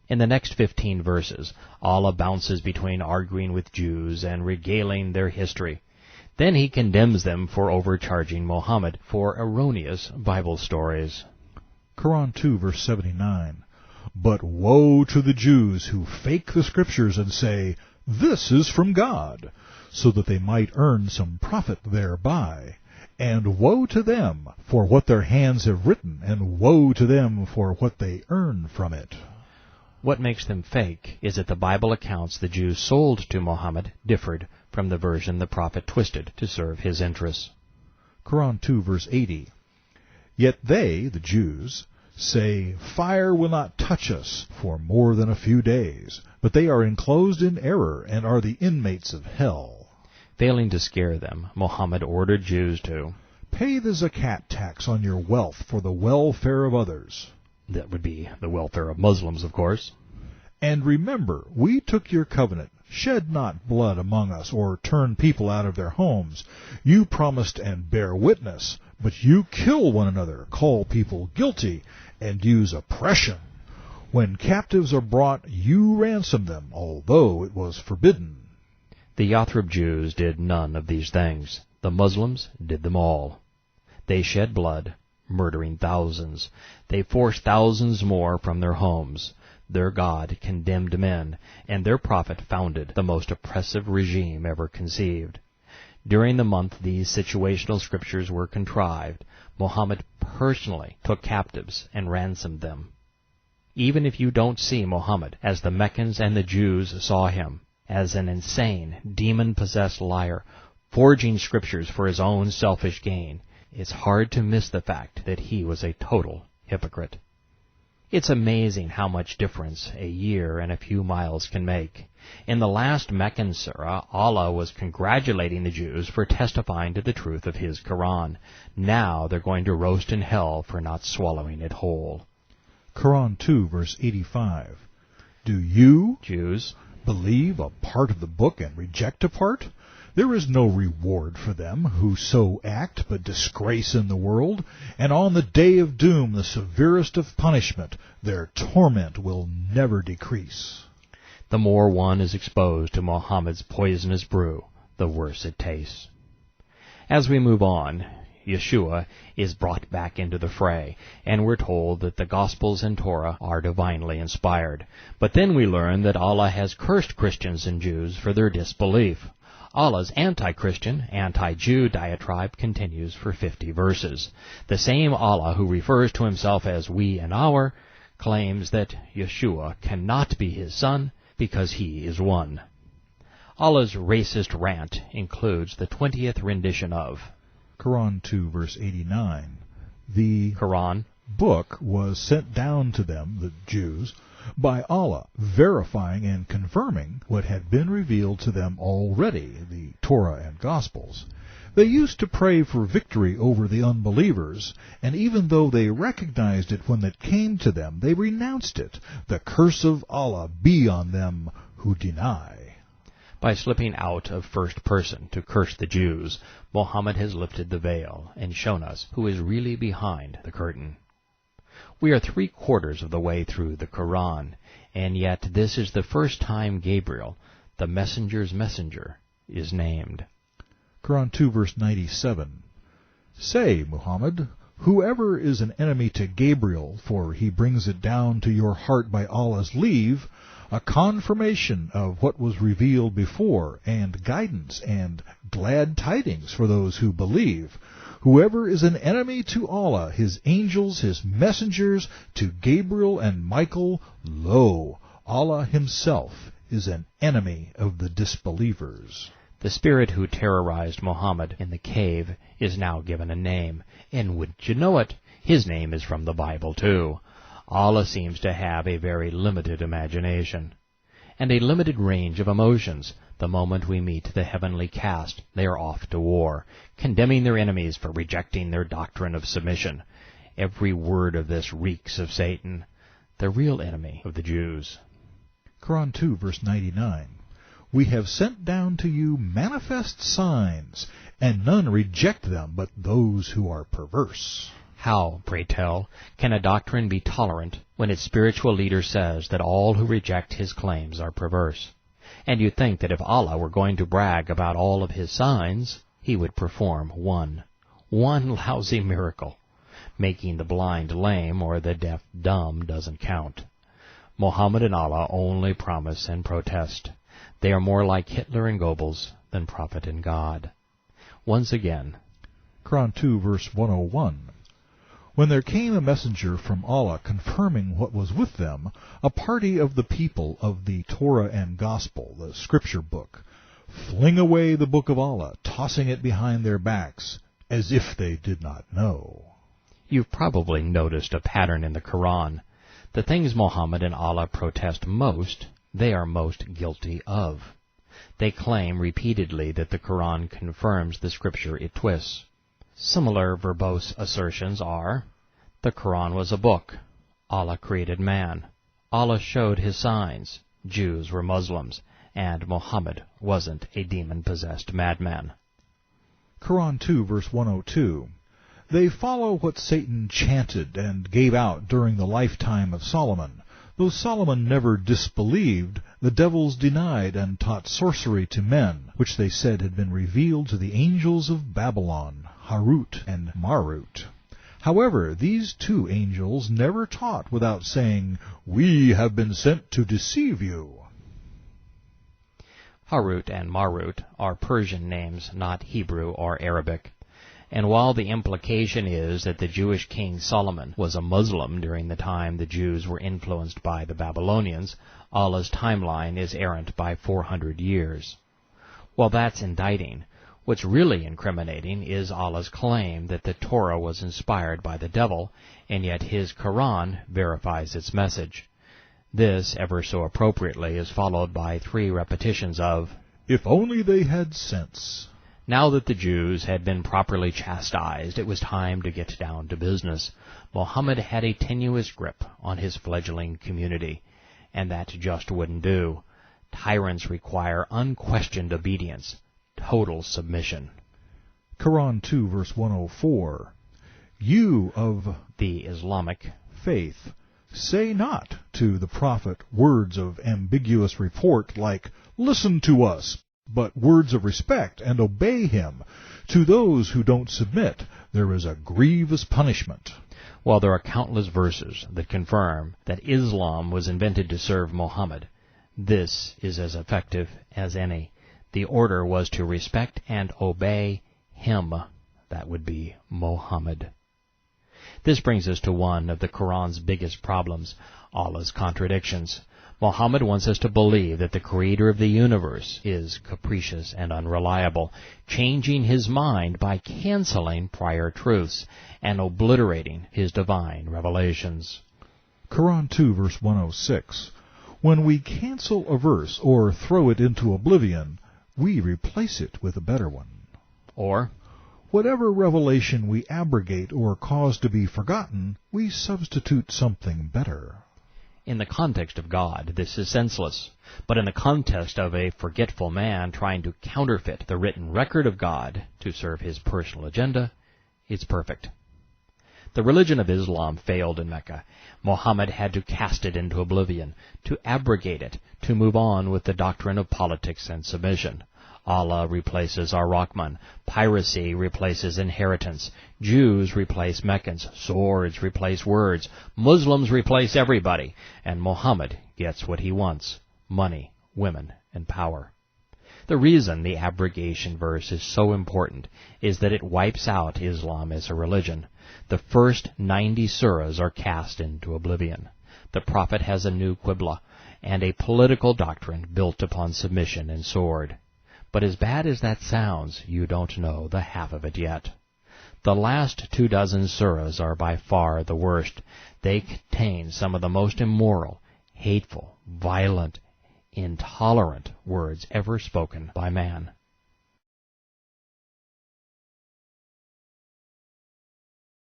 In the next 15 verses, Allah bounces between arguing with Jews and regaling their history. Then he condemns them for overcharging Muhammad for erroneous Bible stories. Koran 2, verse 79. But woe to the Jews who fake the Scriptures and say, "This is from God," so that they might earn some profit thereby. And woe to them for what their hands have written, and woe to them for what they earn from it. What makes them fake is that the Bible accounts the Jews sold to Muhammad differed from the version the prophet twisted to serve his interests. Koran 2, verse 80. Yet they, the Jews, say, "Fire will not touch us for more than a few days," but they are enclosed in error and are the inmates of hell. Failing to scare them, Muhammad ordered Jews to pay the zakat tax on your wealth for the welfare of others. That would be the welfare of Muslims, of course. And remember, we took your covenant. Shed not blood among us, or turn people out of their homes. You promised and bear witness, but you kill one another, call people guilty, and use oppression. When captives are brought, you ransom them, although it was forbidden. The Yathrib Jews did none of these things. The Muslims did them all. They shed blood, murdering thousands. They forced thousands more from their homes. Their God condemned men, and their prophet founded the most oppressive regime ever conceived. During the month these situational scriptures were contrived, Muhammad personally took captives and ransomed them. Even if you don't see Muhammad as the Meccans and the Jews saw him, as an insane, demon-possessed liar, forging scriptures for his own selfish gain, it's hard to miss the fact that he was a total hypocrite. It's amazing how much difference a year and a few miles can make. In the last Meccan surah, Allah was congratulating the Jews for testifying to the truth of his Koran. Now they're going to roast in hell for not swallowing it whole. Koran 2, verse 85. Do you, Jews, believe a part of the book and reject a part? There is no reward for them who so act, but disgrace in the world, and on the day of doom, the severest of punishment, their torment will never decrease. The more one is exposed to Muhammad's poisonous brew, the worse it tastes. As we move on, Yeshua is brought back into the fray, and we're told that the Gospels and Torah are divinely inspired. But then we learn that Allah has cursed Christians and Jews for their disbelief. Allah's anti-Christian, anti-Jew diatribe continues for 50 verses. The same Allah who refers to himself as we and our claims that Yeshua cannot be his son because he is one. Allah's racist rant includes the 20th rendition of Koran 2, verse 89. The Koran book was sent down to them, the Jews, by Allah, verifying and confirming what had been revealed to them already, the Torah and Gospels. They used to pray for victory over the unbelievers, and even though they recognized it when it came to them, they renounced it. The curse of Allah be on them who deny. By slipping out of first person to curse the Jews, Muhammad has lifted the veil and shown us who is really behind the curtain. We are 3/4 of the way through the Koran, and yet this is the first time Gabriel, the messenger's messenger, is named. Koran 2, verse 97. Say, Muhammad, whoever is an enemy to Gabriel, for he brings it down to your heart by Allah's leave, a confirmation of what was revealed before, and guidance and glad tidings for those who believe. Whoever is an enemy to Allah, his angels, his messengers, to Gabriel and Michael, lo, Allah himself is an enemy of the disbelievers. The spirit who terrorized Muhammad in the cave is now given a name, and wouldn't you know it, his name is from the Bible too. Allah seems to have a very limited imagination and a limited range of emotions. The moment we meet the heavenly caste, they are off to war, condemning their enemies for rejecting their doctrine of submission. Every word of this reeks of Satan, the real enemy of the Jews. Koran 2, verse 99. We have sent down to you manifest signs, and none reject them but those who are perverse. How, pray tell, can a doctrine be tolerant when its spiritual leader says that all who reject his claims are perverse? And you'd think that if Allah were going to brag about all of his signs, he would perform one lousy miracle. Making the blind lame or the deaf dumb doesn't count. Muhammad and Allah only promise and protest. They are more like Hitler and Goebbels than prophet and God. Once again, Koran 2, verse 101. When there came a messenger from Allah confirming what was with them, a party of the people of the Torah and Gospel, the Scripture book, fling away the book of Allah, tossing it behind their backs, as if they did not know. You've probably noticed a pattern in the Quran. The things Muhammad and Allah protest most, they are most guilty of. They claim repeatedly that the Quran confirms the Scripture it twists. Similar verbose assertions are, the Quran was a book, Allah created man, Allah showed his signs, Jews were Muslims, and Muhammad wasn't a demon-possessed madman. Koran 2, verse 102. They follow what Satan chanted and gave out during the lifetime of Solomon. Though Solomon never disbelieved, the devils denied and taught sorcery to men, which they said had been revealed to the angels of Babylon, Harut and Marut. However, these two angels never taught without saying, "We have been sent to deceive you." Harut and Marut are Persian names, not Hebrew or Arabic. And while the implication is that the Jewish king Solomon was a Muslim during the time the Jews were influenced by the Babylonians, Allah's timeline is errant by 400 years. While that's indicting, what's really incriminating is Allah's claim that the Torah was inspired by the devil, and yet his Koran verifies its message. This, ever so appropriately, is followed by 3 repetitions of, "If only they had sense." Now that the Jews had been properly chastised, it was time to get down to business. Muhammad had a tenuous grip on his fledgling community, and that just wouldn't do. Tyrants require unquestioned obedience, total submission. Koran 2, verse 104. You of the Islamic faith, say not to the prophet words of ambiguous report like, "Listen to us," but words of respect, and obey him. To those who don't submit, there is a grievous punishment. While there are countless verses that confirm that Islam was invented to serve Muhammad, this is as effective as any. The order was to respect and obey him. That would be Muhammad. This brings us to one of the Quran's biggest problems, Allah's contradictions. Muhammad wants us to believe that the creator of the universe is capricious and unreliable, changing his mind by canceling prior truths and obliterating his divine revelations. Koran 2, verse 106. When we cancel a verse or throw it into oblivion, we replace it with a better one. Or, whatever revelation we abrogate or cause to be forgotten, we substitute something better. In the context of God, this is senseless. But in the context of a forgetful man trying to counterfeit the written record of God to serve his personal agenda, it's perfect. The religion of Islam failed in Mecca. Muhammad had to cast it into oblivion, to abrogate it, to move on with the doctrine of politics and submission. Allah replaces Ar-Rahman. Piracy replaces inheritance. Jews replace Meccans. Swords replace words. Muslims replace everybody. And Muhammad gets what he wants: money, women, and power. The reason the abrogation verse is so important is that it wipes out Islam as a religion. The first 90 surahs are cast into oblivion. The prophet has a new Qibla and a political doctrine built upon submission and sword. But as bad as that sounds, you don't know the half of it yet. The last 24 surahs are by far the worst. They contain some of the most immoral, hateful, violent, intolerant words ever spoken by man.